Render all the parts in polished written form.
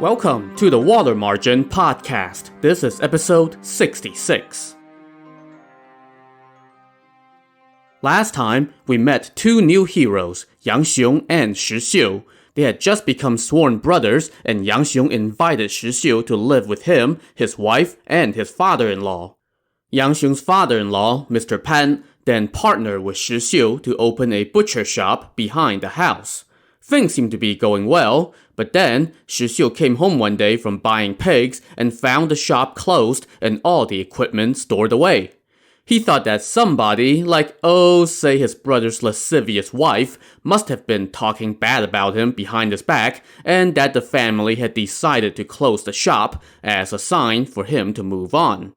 Welcome to the Water Margin Podcast. This is episode 66. Last time, we met two new heroes, Yang Xiong and Shi Xiu. They had just become sworn brothers, and Yang Xiong invited Shi Xiu to live with him, his wife, and his father-in-law. Yang Xiong's father-in-law, Mr. Pan, then partnered with Shi Xiu to open a butcher shop behind the house. Things seemed to be going well, but then Shi Xiu came home one day from buying pigs and found the shop closed and all the equipment stored away. He thought that somebody, say his brother's lascivious wife, must have been talking bad about him behind his back, and that the family had decided to close the shop as a sign for him to move on.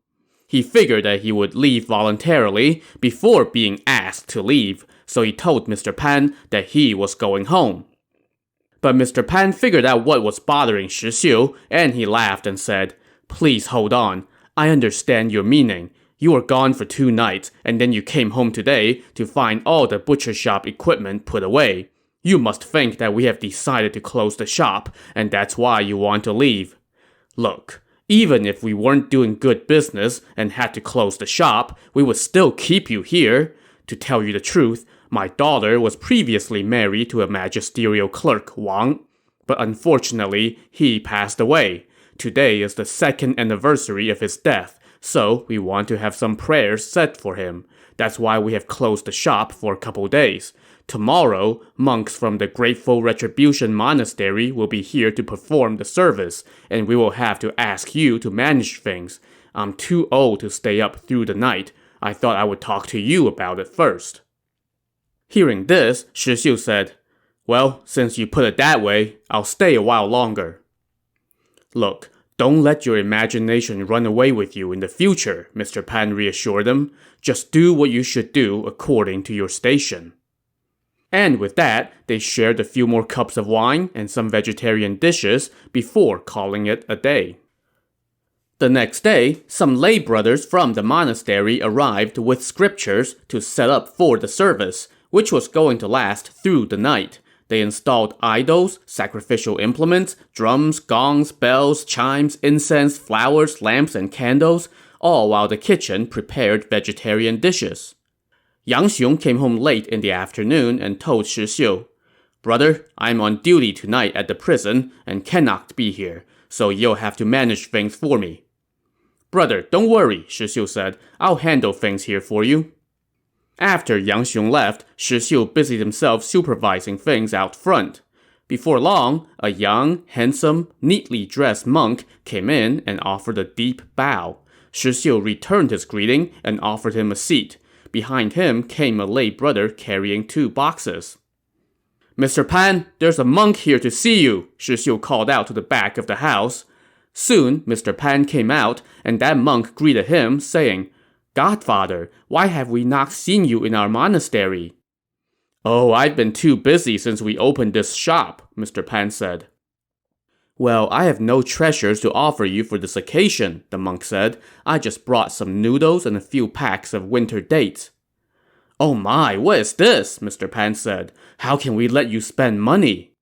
He figured that he would leave voluntarily before being asked to leave, so he told Mr. Pan that he was going home. But Mr. Pan figured out what was bothering Shi Xiu, and he laughed and said, "Please hold on. I understand your meaning. You were gone for 2 nights, and then you came home today to find all the butcher shop equipment put away. You must think that we have decided to close the shop, and that's why you want to leave. Look, even if we weren't doing good business and had to close the shop, we would still keep you here. To tell you the truth, my daughter was previously married to a magisterial clerk, Wang, but unfortunately, he passed away. Today is the 2nd anniversary of his death, so we want to have some prayers said for him. That's why we have closed the shop for a couple days. Tomorrow, monks from the Grateful Retribution Monastery will be here to perform the service, and we will have to ask you to manage things. I'm too old to stay up through the night. I thought I would talk to you about it first." Hearing this, Shi Xiu said, "Well, since you put it that way, I'll stay a while longer." "Look, don't let your imagination run away with you in the future," Mr. Pan reassured him. "Just do what you should do according to your station." And with that, they shared a few more cups of wine and some vegetarian dishes before calling it a day. The next day, some lay brothers from the monastery arrived with scriptures to set up for the service, which was going to last through the night. They installed idols, sacrificial implements, drums, gongs, bells, chimes, incense, flowers, lamps, and candles, all while the kitchen prepared vegetarian dishes. Yang Xiong came home late in the afternoon and told Shi Xiu, "Brother, I'm on duty tonight at the prison and cannot be here, so you'll have to manage things for me." "Brother, don't worry," Shi Xiu said. "I'll handle things here for you." After Yang Xiong left, Shi Xiu busied himself supervising things out front. Before long, a young, handsome, neatly dressed monk came in and offered a deep bow. Shi Xiu returned his greeting and offered him a seat. Behind him came a lay brother carrying 2 boxes. "Mr. Pan, there's a monk here to see you," Shi Xiu called out to the back of the house. Soon, Mr. Pan came out, and that monk greeted him, saying, "Godfather, why have we not seen you in our monastery?" "Oh, I've been too busy since we opened this shop," Mr. Pan said. "Well, I have no treasures to offer you for this occasion," the monk said. "I just brought some noodles and a few packs of winter dates." "Oh my, what is this?" Mr. Pan said. "How can we let you spend money?"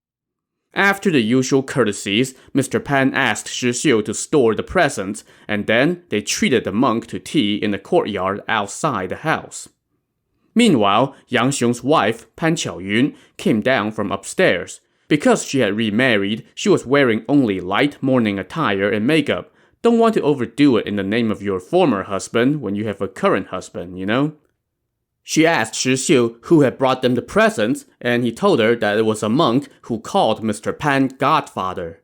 After the usual courtesies, Mr. Pan asked Shi Xiu to store the presents, and then they treated the monk to tea in the courtyard outside the house. Meanwhile, Yang Xiong's wife, Pan Qiaoyun, came down from upstairs. Because she had remarried, she was wearing only light morning attire and makeup. Don't want to overdo it in the name of your former husband when you have a current husband, you know? She asked Shi Xiu who had brought them the presents, and he told her that it was a monk who called Mr. Pan Godfather.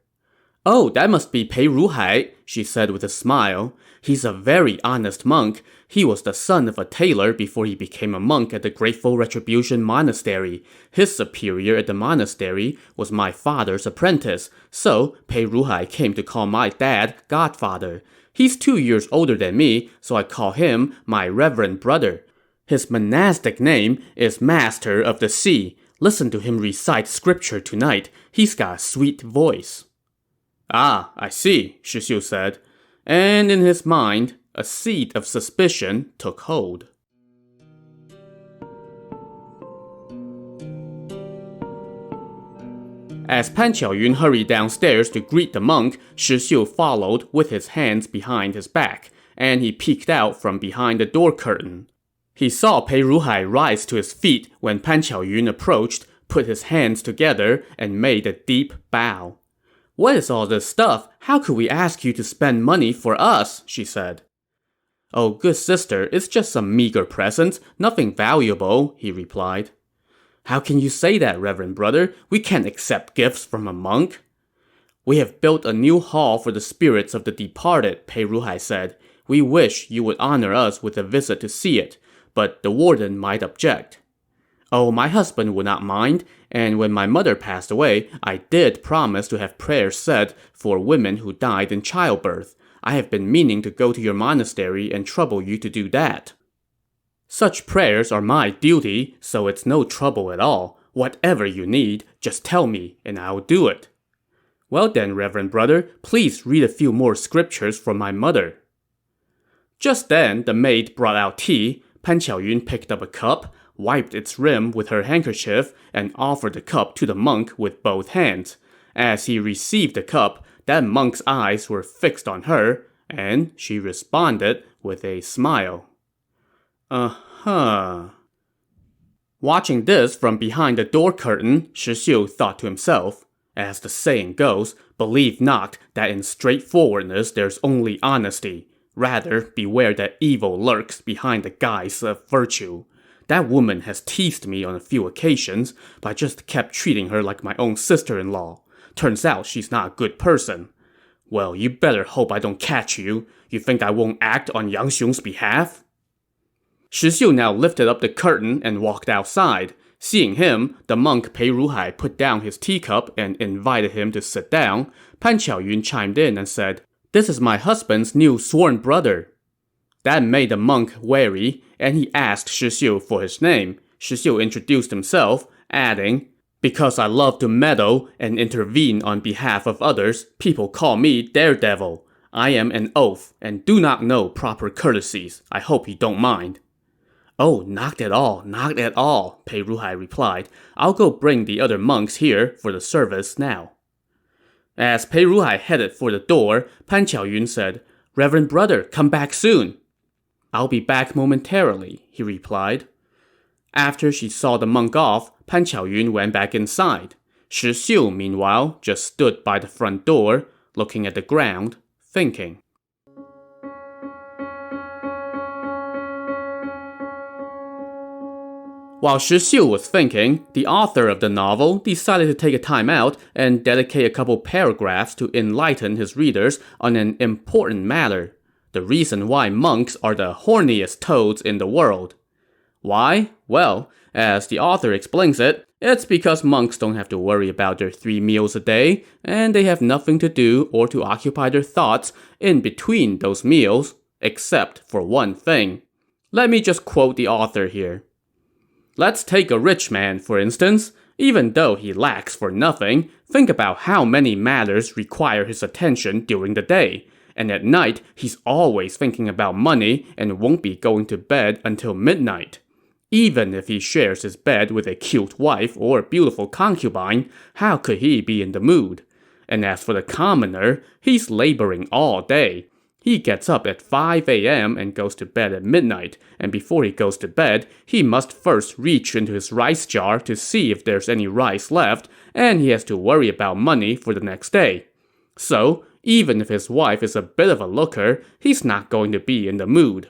"Oh, that must be Pei Ruhai," she said with a smile. "He's a very honest monk. He was the son of a tailor before he became a monk at the Grateful Retribution Monastery. His superior at the monastery was my father's apprentice, so Pei Ruhai came to call my dad Godfather. He's 2 years older than me, so I call him my reverend brother. His monastic name is Master of the Sea. Listen to him recite scripture tonight. He's got a sweet voice." "Ah, I see," Shi Xiu said. And in his mind, a seed of suspicion took hold. As Pan Qiaoyun hurried downstairs to greet the monk, Shi Xiu followed with his hands behind his back, and he peeked out from behind the door curtain. He saw Pei Ruhai rise to his feet when Pan Qiaoyun approached, put his hands together, and made a deep bow. "What is all this stuff? How could we ask you to spend money for us?" she said. "Oh, good sister, it's just some meager presents, nothing valuable," he replied. "How can you say that, Reverend Brother? We can't accept gifts from a monk." "We have built a new hall for the spirits of the departed," Pei Ruhai said. "We wish you would honor us with a visit to see it, but the warden might object." "Oh, my husband would not mind, and when my mother passed away, I did promise to have prayers said for women who died in childbirth. I have been meaning to go to your monastery and trouble you to do that." "Such prayers are my duty, so it's no trouble at all. Whatever you need, just tell me, and I'll do it." "Well then, Reverend Brother, please read a few more scriptures for my mother." Just then, the maid brought out tea. Pan Qiaoyun picked up a cup, wiped its rim with her handkerchief, and offered the cup to the monk with both hands. As he received the cup, that monk's eyes were fixed on her, and she responded with a smile. Uh-huh. Watching this from behind the door curtain, Shi Xiu thought to himself, as the saying goes, believe not that in straightforwardness there's only honesty. Rather, beware that evil lurks behind the guise of virtue. That woman has teased me on a few occasions, but I just kept treating her like my own sister-in-law. Turns out she's not a good person. Well, you better hope I don't catch you. You think I won't act on Yang Xiong's behalf? Shi Xiu now lifted up the curtain and walked outside. Seeing him, the monk Pei Ruhai put down his teacup and invited him to sit down. Pan Qiaoyun chimed in and said, "This is my husband's new sworn brother." That made the monk wary, and he asked Shi Xiu for his name. Shi Xiu introduced himself, adding, "Because I love to meddle and intervene on behalf of others, people call me Daredevil. I am an oaf and do not know proper courtesies. I hope you don't mind." "Oh, not at all, not at all," Pei Ruhai replied. "I'll go bring the other monks here for the service now." As Pei Ruhai headed for the door, Pan Qiaoyun said, "Reverend Brother, come back soon." "I'll be back momentarily," he replied. After she saw the monk off, Pan Qiaoyun went back inside. Shi Xiu, meanwhile, just stood by the front door, looking at the ground, thinking. While Shi Xiu was thinking, the author of the novel decided to take a time out and dedicate a couple paragraphs to enlighten his readers on an important matter: the reason why monks are the horniest toads in the world. Why? Well, as the author explains it, it's because monks don't have to worry about their 3 meals a day, and they have nothing to do or to occupy their thoughts in between those meals, except for one thing. Let me just quote the author here. Let's take a rich man, for instance. Even though he lacks for nothing, think about how many matters require his attention during the day. And at night, he's always thinking about money and won't be going to bed until midnight. Even if he shares his bed with a cute wife or beautiful concubine, how could he be in the mood? And as for the commoner, he's laboring all day. He gets up at 5 a.m. and goes to bed at midnight, and before he goes to bed, he must first reach into his rice jar to see if there's any rice left, and he has to worry about money for the next day. So, even if his wife is a bit of a looker, he's not going to be in the mood.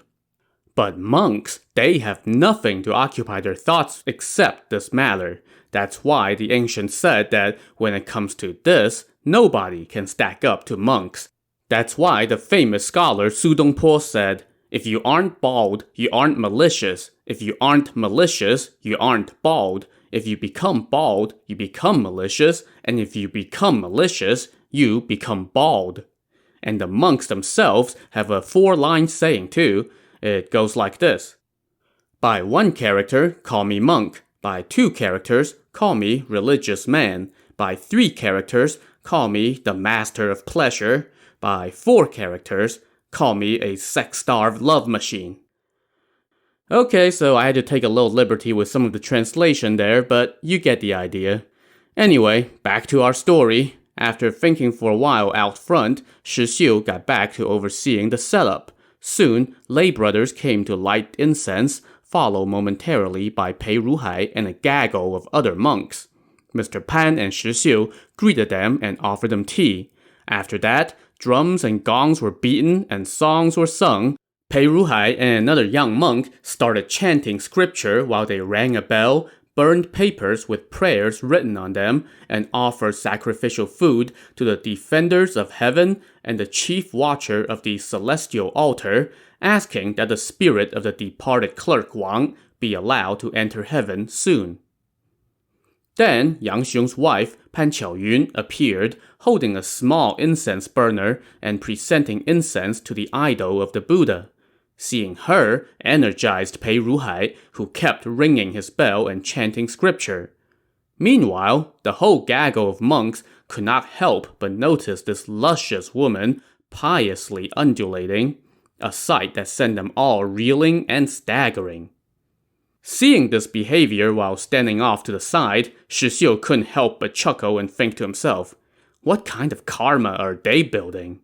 But monks, they have nothing to occupy their thoughts except this matter. That's why the ancients said that when it comes to this, nobody can stack up to monks. That's why the famous scholar Su Dongpo said, "If you aren't bald, you aren't malicious. If you aren't malicious, you aren't bald. If you become bald, you become malicious. And if you become malicious, you become bald." And the monks themselves have a 4-line saying too. It goes like this. By 1 character, call me monk. By 2 characters, call me religious man. By 3 characters, call me the master of pleasure. By 4 characters, call me a sex-starved love machine. Okay, so I had to take a little liberty with some of the translation there, but you get the idea. Anyway, back to our story. After thinking for a while out front, Shi Xiu got back to overseeing the setup. Soon, lay brothers came to light incense, followed momentarily by Pei Ruhai and a gaggle of other monks. Mr. Pan and Shi Xiu greeted them and offered them tea. After that, drums and gongs were beaten and songs were sung. Pei Ruhai and another young monk started chanting scripture while they rang a bell, burned papers with prayers written on them, and offered sacrificial food to the defenders of heaven and the chief watcher of the celestial altar, asking that the spirit of the departed clerk Wang be allowed to enter heaven soon. Then Yang Xiong's wife, Pan Qiaoyun, appeared, holding a small incense burner and presenting incense to the idol of the Buddha. Seeing her energized Pei Ruhai, who kept ringing his bell and chanting scripture. Meanwhile, the whole gaggle of monks could not help but notice this luscious woman piously undulating, a sight that sent them all reeling and staggering. Seeing this behavior while standing off to the side, Shi Xiu couldn't help but chuckle and think to himself, what kind of karma are they building?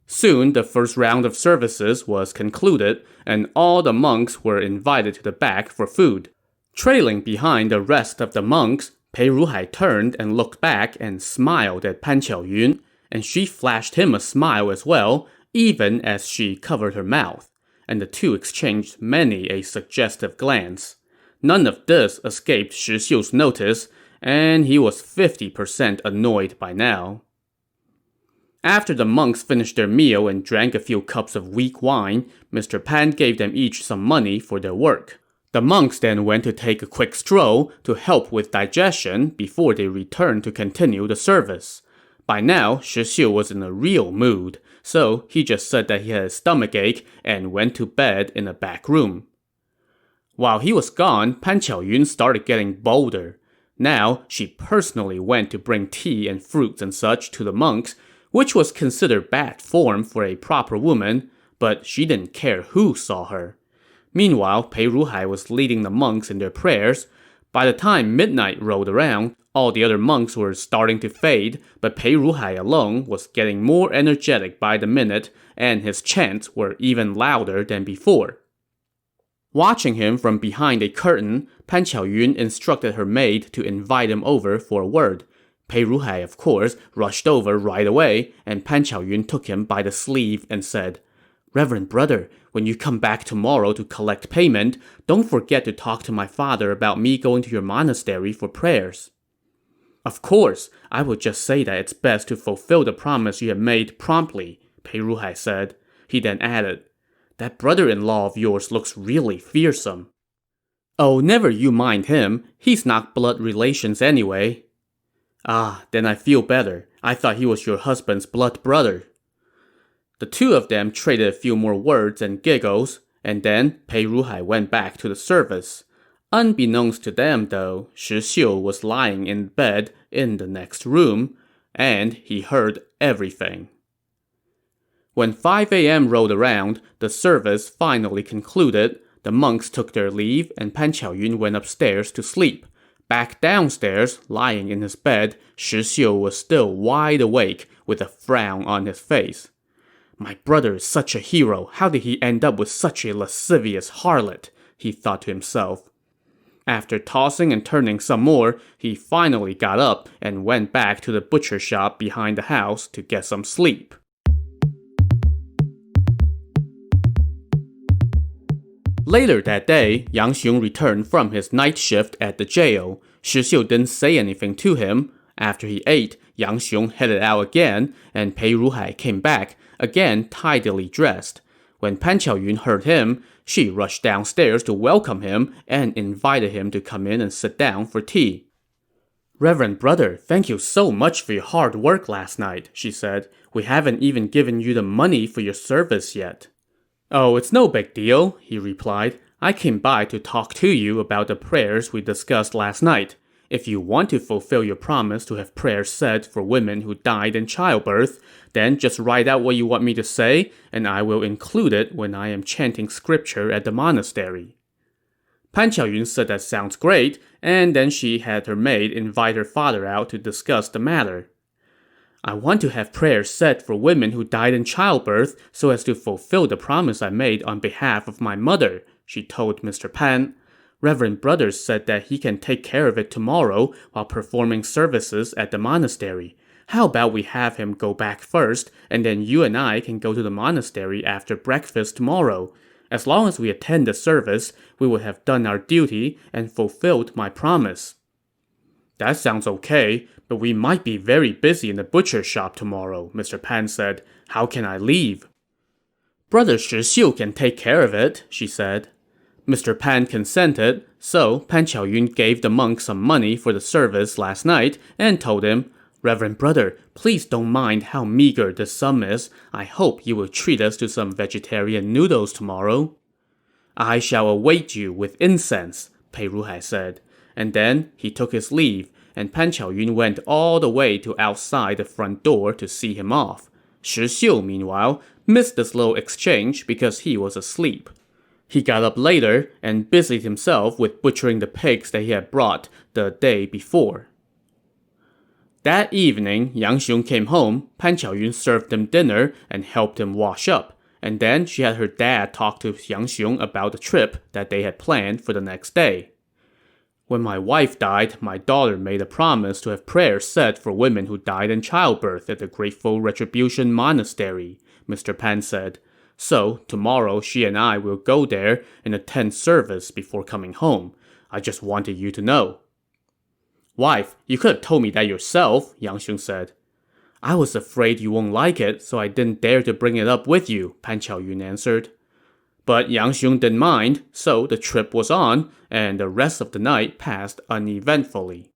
Soon, the first round of services was concluded, and all the monks were invited to the back for food. Trailing behind the rest of the monks, Pei Ruhai turned and looked back and smiled at Pan Qiaoyun, and she flashed him a smile as well, even as she covered her mouth, and the two exchanged many a suggestive glance. None of this escaped Shi Xiu's notice, and he was 50% annoyed by now. After the monks finished their meal and drank a few cups of weak wine, Mr. Pan gave them each some money for their work. The monks then went to take a quick stroll to help with digestion before they returned to continue the service. By now, Shi Xiu was in a real mood, so he just said that he had a stomachache and went to bed in a back room. While he was gone, Pan Qiaoyun started getting bolder. Now, she personally went to bring tea and fruits and such to the monks, which was considered bad form for a proper woman, but she didn't care who saw her. Meanwhile, Pei Ruhai was leading the monks in their prayers. By the time midnight rolled around, all the other monks were starting to fade, but Pei Ruhai alone was getting more energetic by the minute, and his chants were even louder than before. Watching him from behind a curtain, Pan Qiaoyun instructed her maid to invite him over for a word. Pei Ruhai, of course, rushed over right away, and Pan Qiaoyun took him by the sleeve and said, Reverend brother, when you come back tomorrow to collect payment, don't forget to talk to my father about me going to your monastery for prayers. Of course, I will just say that it's best to fulfill the promise you have made promptly, Pei Ruhai said. He then added, That brother-in-law of yours looks really fearsome. Oh, never you mind him. He's not blood relations anyway. Ah, then I feel better. I thought he was your husband's blood brother. The two of them traded a few more words and giggles, and then Pei Ruhai went back to the service. Unbeknownst to them, though, Shi Xiu was lying in bed in the next room, and he heard everything. When 5 a.m. rolled around, the service finally concluded, the monks took their leave, and Pan Qiaoyun went upstairs to sleep. Back downstairs, lying in his bed, Shi Xiu was still wide awake with a frown on his face. My brother is such a hero. How did he end up with such a lascivious harlot? He thought to himself. After tossing and turning some more, he finally got up and went back to the butcher shop behind the house to get some sleep. Later that day, Yang Xiong returned from his night shift at the jail. Shi Xiu didn't say anything to him. After he ate, Yang Xiong headed out again, and Pei Ruhai came back, again tidily dressed. When Pan Qiaoyun heard him, she rushed downstairs to welcome him and invited him to come in and sit down for tea. Reverend brother, thank you so much for your hard work last night, she said. We haven't even given you the money for your service yet. Oh, it's no big deal, he replied. I came by to talk to you about the prayers we discussed last night. If you want to fulfill your promise to have prayers said for women who died in childbirth, then just write out what you want me to say, and I will include it when I am chanting scripture at the monastery. Pan Qiaoyun said that sounds great, and then she had her maid invite her father out to discuss the matter. I want to have prayers said for women who died in childbirth so as to fulfill the promise I made on behalf of my mother, she told Mr. Pan. Reverend Brothers said that he can take care of it tomorrow while performing services at the monastery. How about we have him go back first, and then you and I can go to the monastery after breakfast tomorrow. As long as we attend the service, we will have done our duty and fulfilled my promise. That sounds okay, but we might be very busy in the butcher shop tomorrow, Mr. Pan said. How can I leave? Brother Shi Xiu can take care of it, she said. Mr. Pan consented, so Pan Qiaoyun gave the monk some money for the service last night and told him, Reverend Brother, please don't mind how meager this sum is. I hope you will treat us to some vegetarian noodles tomorrow. I shall await you with incense, Pei Ruhai said. And then he took his leave, and Pan Qiaoyun went all the way to outside the front door to see him off. Shi Xiu, meanwhile, missed this little exchange because he was asleep. He got up later and busied himself with butchering the pigs that he had brought the day before. That evening, Yang Xiong came home, Pan Qiaoyun served him dinner and helped him wash up, and then she had her dad talk to Yang Xiong about the trip that they had planned for the next day. When my wife died, my daughter made a promise to have prayers said for women who died in childbirth at the Grateful Retribution Monastery, Mr. Pan said. So, tomorrow she and I will go there and attend service before coming home. I just wanted you to know. Wife, you could have told me that yourself, Yang Xiong said. I was afraid you won't like it, so I didn't dare to bring it up with you, Pan Qiaoyun answered. But Yang Xiong didn't mind, so the trip was on, and the rest of the night passed uneventfully.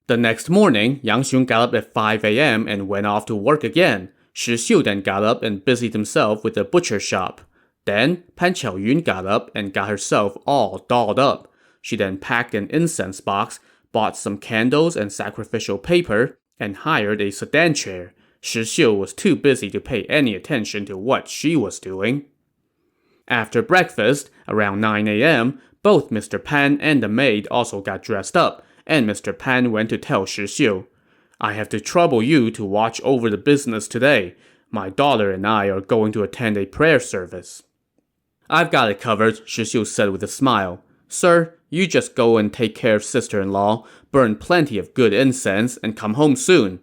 The next morning, Yang Xiong got up at 5 a.m. and went off to work again. Shi Xiu then got up and busied himself with the butcher shop. Then, Pan Qiaoyun got up and got herself all dolled up. She then packed an incense box, bought some candles and sacrificial paper, and hired a sedan chair. Shi Xiu was too busy to pay any attention to what she was doing. After breakfast, around 9 a.m., both Mr. Pan and the maid also got dressed up, and Mr. Pan went to tell Shi Xiu, I have to trouble you to watch over the business today. My daughter and I are going to attend a prayer service. I've got it covered, Shi Xiu said with a smile. Sir, you just go and take care of sister-in-law, burn plenty of good incense, and come home soon.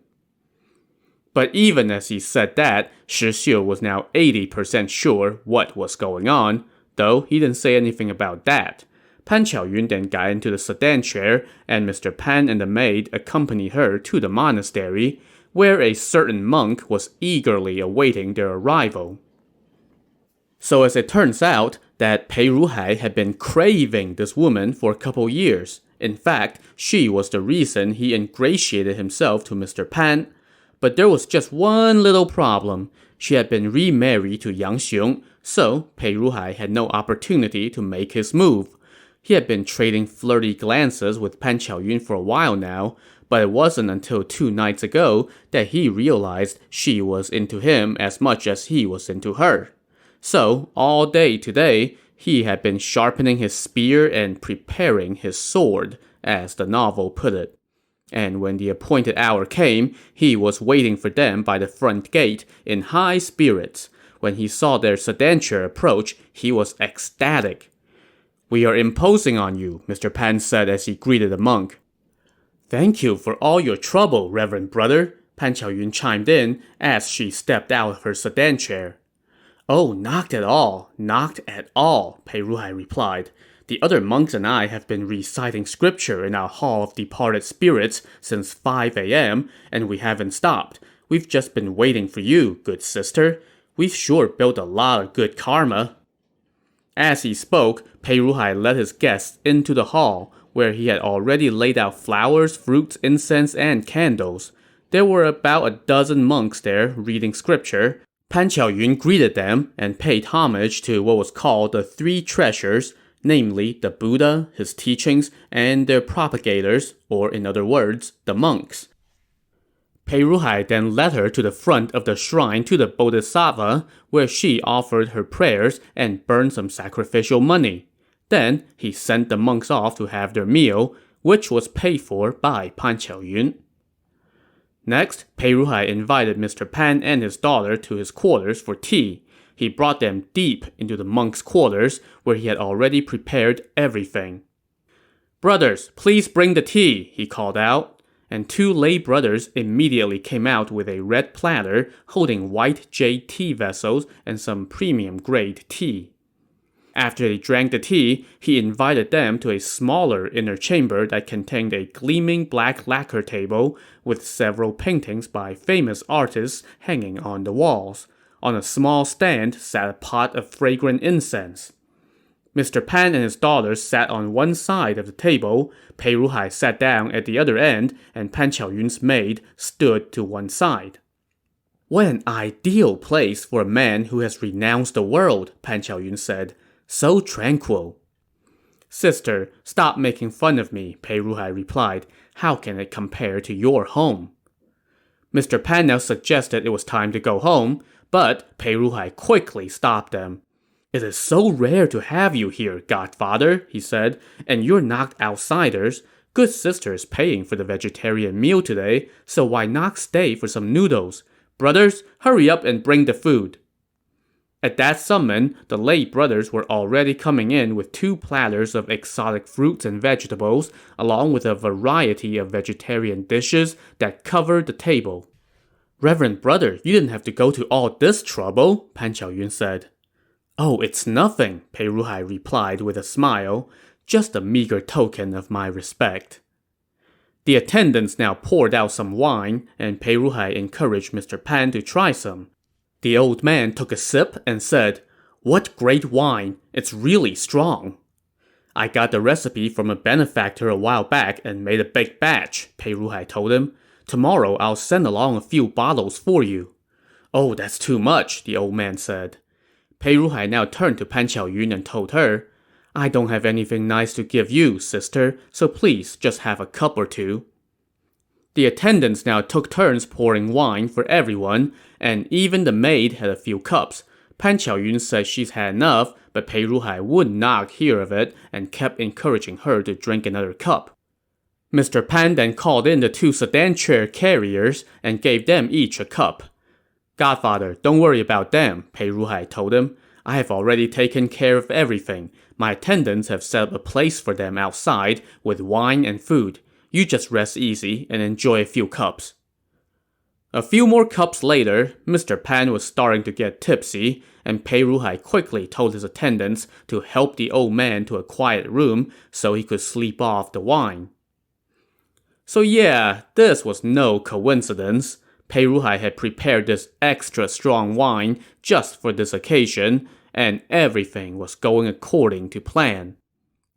But even as he said that, Shi Xiu was now 80% sure what was going on, though he didn't say anything about that. Pan Qiaoyun then got into the sedan chair, and Mr. Pan and the maid accompanied her to the monastery, where a certain monk was eagerly awaiting their arrival. So as it turns out, that Pei Ruhai had been craving this woman for a couple years. In fact, she was the reason he ingratiated himself to Mr. Pan. But there was just one little problem. She had been remarried to Yang Xiong, so Pei Ruhai had no opportunity to make his move. He had been trading flirty glances with Pan Qiaoyun for a while now, but it wasn't until 2 nights ago that he realized she was into him as much as he was into her. So, all day today, he had been sharpening his spear and preparing his sword, as the novel put it. And when the appointed hour came, he was waiting for them by the front gate in high spirits. When he saw their sedan chair approach, he was ecstatic. We are imposing on you, Mr. Pan said as he greeted the monk. Thank you for all your trouble, Reverend Brother, Pan Qiaoyun chimed in as she stepped out of her sedan chair. Oh, not at all, Pei Ruhai replied. The other monks and I have been reciting scripture in our Hall of Departed Spirits since 5 a.m., and we haven't stopped. We've just been waiting for you, good sister. We've sure built a lot of good karma. As he spoke, Pei Ruhai led his guests into the hall, where he had already laid out flowers, fruits, incense, and candles. There were about a dozen monks there reading scripture. Pan Qiaoyun greeted them and paid homage to what was called the 3 treasures, namely the Buddha, his teachings, and their propagators, or in other words, the monks. Pei Ruhai then led her to the front of the shrine to the Bodhisattva, where she offered her prayers and burned some sacrificial money. Then he sent the monks off to have their meal, which was paid for by Pan Qiaoyun. Next, Pei Ruhai invited Mr. Pan and his daughter to his quarters for tea. He brought them deep into the monks' quarters, where he had already prepared everything. "Brothers, please bring the tea," he called out, and two lay brothers immediately came out with a red platter holding white jade tea vessels and some premium-grade tea. After they drank the tea, he invited them to a smaller inner chamber that contained a gleaming black lacquer table with several paintings by famous artists hanging on the walls. On a small stand sat a pot of fragrant incense. Mr. Pan and his daughters sat on one side of the table, Pei Ruhai sat down at the other end, and Pan Qiaoyun's maid stood to one side. "What an ideal place for a man who has renounced the world," Pan Qiaoyun said. "So tranquil." "Sister, stop making fun of me," Pei Ruhai replied. "How can it compare to your home?" Mr. Pan now suggested it was time to go home, but Pei Ruhai quickly stopped them. "It is so rare to have you here, godfather," he said, "and you're not outsiders. Good sister is paying for the vegetarian meal today, so why not stay for some noodles? Brothers, hurry up and bring the food." At that summon, the lay brothers were already coming in with 2 platters of exotic fruits and vegetables, along with a variety of vegetarian dishes that covered the table. "Reverend brother, you didn't have to go to all this trouble," Pan Qiaoyun said. "Oh, it's nothing," Pei Ruhai replied with a smile. "Just a meager token of my respect." The attendants now poured out some wine, and Pei Ruhai encouraged Mr. Pan to try some. The old man took a sip and said, "What great wine! It's really strong." "I got the recipe from a benefactor a while back and made a big batch," Pei Ruhai told him. "Tomorrow I'll send along a few bottles for you." "Oh, that's too much," the old man said. Pei Ruhai now turned to Pan Qiaoyun and told her, "I don't have anything nice to give you, sister, so please just have a cup or two." The attendants now took turns pouring wine for everyone, and even the maid had a few cups. Pan Qiaoyun said she's had enough, but Pei Ruhai would not hear of it and kept encouraging her to drink another cup. Mr. Pan then called in the 2 sedan chair carriers and gave them each a cup. "Godfather, don't worry about them," Pei Ruhai told him. "I have already taken care of everything. My attendants have set up a place for them outside with wine and food. You just rest easy and enjoy a few cups." A few more cups later, Mr. Pan was starting to get tipsy, and Pei Ruhai quickly told his attendants to help the old man to a quiet room so he could sleep off the wine. So yeah, this was no coincidence. Pei Ruhai had prepared this extra strong wine just for this occasion, and everything was going according to plan.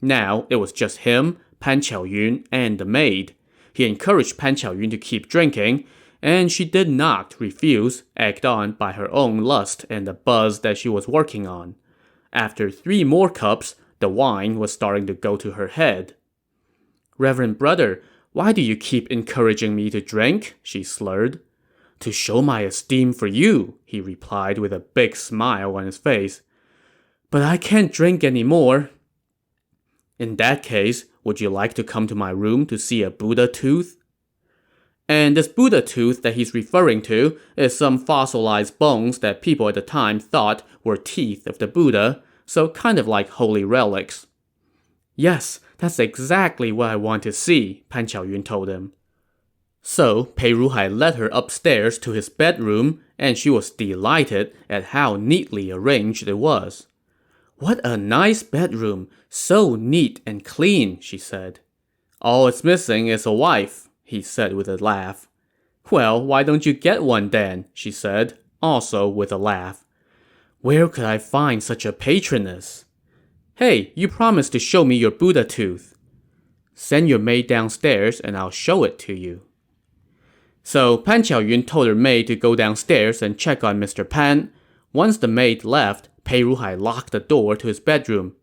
Now, it was just him, Pan Qiaoyun, and the maid. He encouraged Pan Qiaoyun to keep drinking, and she did not refuse, egged on by her own lust and the buzz that she was working on. After 3 more cups, the wine was starting to go to her head. "Reverend brother, why do you keep encouraging me to drink?" she slurred. "To show my esteem for you," he replied with a big smile on his face. "But I can't drink anymore." "In that case, would you like to come to my room to see a Buddha tooth?" And this Buddha tooth that he's referring to is some fossilized bones that people at the time thought were teeth of the Buddha, so kind of like holy relics. "Yes, that's exactly what I want to see," Pan Qiaoyun told him. So Pei Ruhai led her upstairs to his bedroom, and she was delighted at how neatly arranged it was. "What a nice bedroom, so neat and clean," she said. "All it's missing is a wife," he said with a laugh. "Well, why don't you get one then?" she said, also with a laugh. "Where could I find such a patroness?" "Hey, you promised to show me your Buddha tooth." "Send your maid downstairs and I'll show it to you." So Pan Qiaoyun told her maid to go downstairs and check on Mr. Pan. Once the maid left, Pei Ruhai locked the door to his bedroom.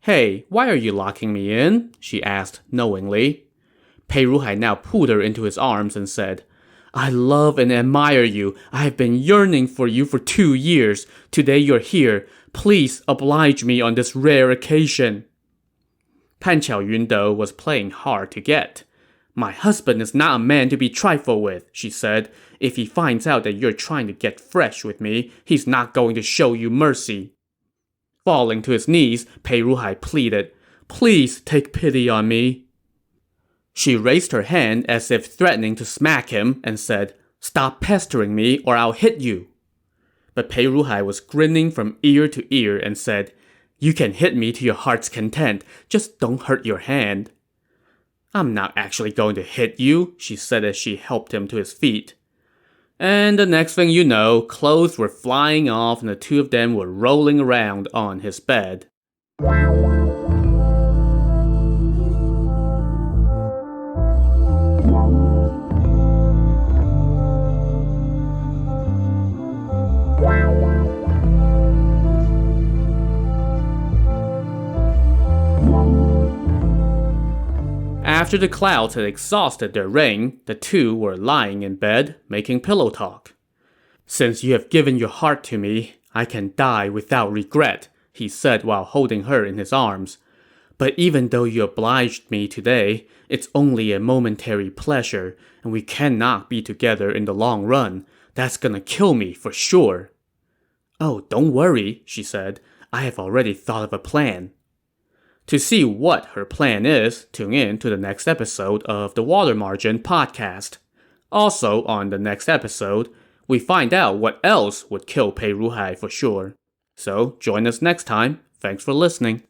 "Hey, why are you locking me in?" she asked knowingly. Pei Ruhai now pulled her into his arms and said, "I love and admire you. I have been yearning for you for 2 years. Today you're here. Please oblige me on this rare occasion. Pan Qiaoyun, though, was playing hard to get. My husband is not a man to be trifled with, she said. If he finds out that you're trying to get fresh with me, he's not going to show you mercy. Falling to his knees, Pei Ruhai pleaded, Please take pity on me. She raised her hand as if threatening to smack him and said, Stop pestering me or I'll hit you. But Pei Ruhai was grinning from ear to ear and said, You can hit me to your heart's content, just don't hurt your hand. I'm not actually going to hit you, she said as she helped him to his feet. And the next thing you know, clothes were flying off and the two of them were rolling around on his bed. After the clouds had exhausted their rain, the two were lying in bed, making pillow talk. Since you have given your heart to me, I can die without regret, he said while holding her in his arms. But even though you obliged me today, it's only a momentary pleasure, and we cannot be together in the long run. That's gonna kill me for sure. Oh, don't worry, she said. I have already thought of a plan. To see what her plan is, tune in to the next episode of the Water Margin podcast. Also, on the next episode, we find out what else would kill Pei Ruhai for sure. So, join us next time. Thanks for listening.